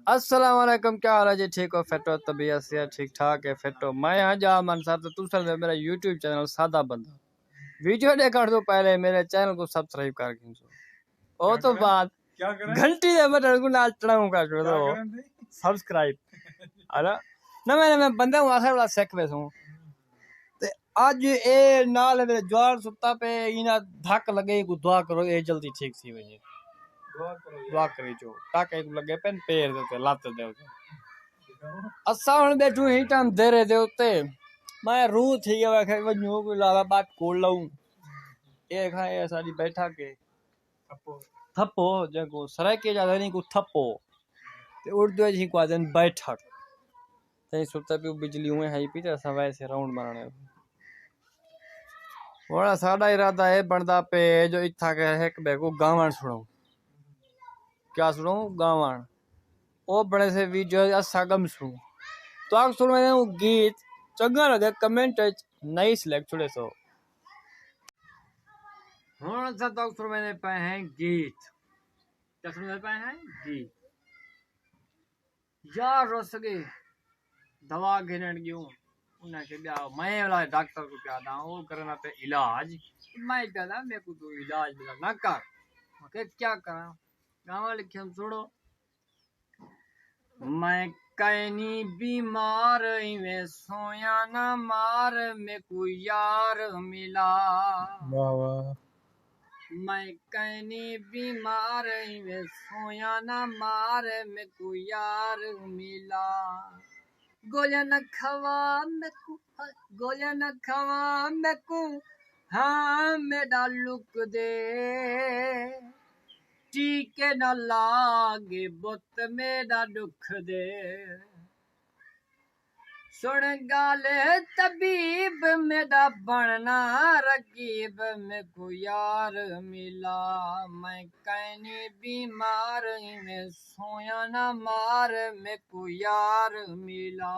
अस्सलाम वालेकुम, क्या हाल है जी? ठीक हो? फिट हो? तबीयत से ठीक ठाक है? फिट हो? मैं यहाँ जा मन साहब तो तुम सब मेरा यूट्यूब चैनल सादा बंदा वीडियो देखने तो पहले मेरे चैनल को सब्सक्राइब कर खींचो और तो बाद घंटी दे बटन को नाच चढ़ाऊं का छोड़ दो सब्सक्राइब अरे ना मैं बंदा हूँ आखिर वाला सेक वैसे हूँ ते आज ए नाल मेरे ज्वार सुत्ता पे इना धक लगे को दुआ करो ए जल्दी ठीक सी वजे दुआ करी जो ताकि लगे पेन पैर दे लत दे असा हुन बैठू ही टाइम देरे दे उत्ते मैं रूह थी गया खे वन्यो को लावा बात कोल लऊं ए खा ए साडी बैठा के थप्पो जको सराय के ज्यादा नहीं को थप्पो ते उर्दू जी को आदन बैठक ते सुत्ता पे बिजली हुए हाई पी ते सवाए से राउंड मारने वड़ा साडा इरादा है बनदा पे जो इथा के एक बे को गावण सुनो क्या सुनो गावण ओ बड़े से वीडियो असा गम सुनो तो आप सुन मैंने वो गीत चंगा लगे कमेंट नहीं सिलेक्ट छोड़े सो हाँ सा तो सुन मैंने पाए हैं गीत क्या सुन मैंने पाए हैं गीत यार रो सके दवा गिनन गयो उन्हें के ब्या मैं वाला डॉक्टर को क्या दा वो करना पे इलाज मैं कहता मेरे को तो इलाज मिला ना कर मैं क्या करा गाँव लिखे हम छोड़ो मैं कैनी बीमार में सोया न मार में कोई यार मिला वाह वाह मैं कैनी बीमार में सोया न मार में कोई यार मिला गोलियां न खवा मैं को हाँ मेरा लुक दे टीके न लागे बुत मेरा दुख दे सुन गाले तबीब मेरा बनना रकीब में को यार मिला मैं कैनी बीमार में सोया न मार में को यार मिला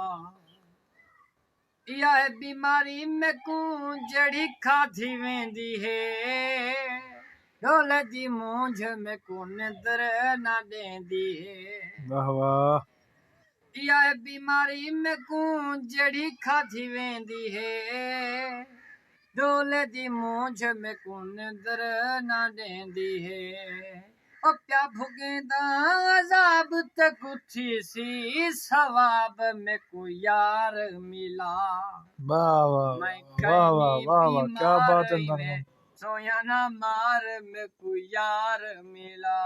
यह बीमारी में को जड़ी खाधी वेंदी है ढोल जी मूंझ में को निद्र न देंदी है वाह वाह यह बीमारी में को जड़ी खाधी वेंदी है ढोल जी मूंझ में को निद्र न देंदी है ओ प्या भुगेंदा अजाब तक उठी सी सवाब में को यार मिला वाह वाह मैं वाह वाह वाह वाह क्या बात है में सोया ना मार में को यार मिला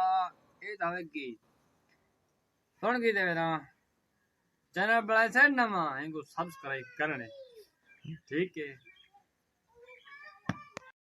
ए तावे गीत सुन गीत है ना चैनल बड़ा से नमा इनको सब्सक्राइब करने ठीक है।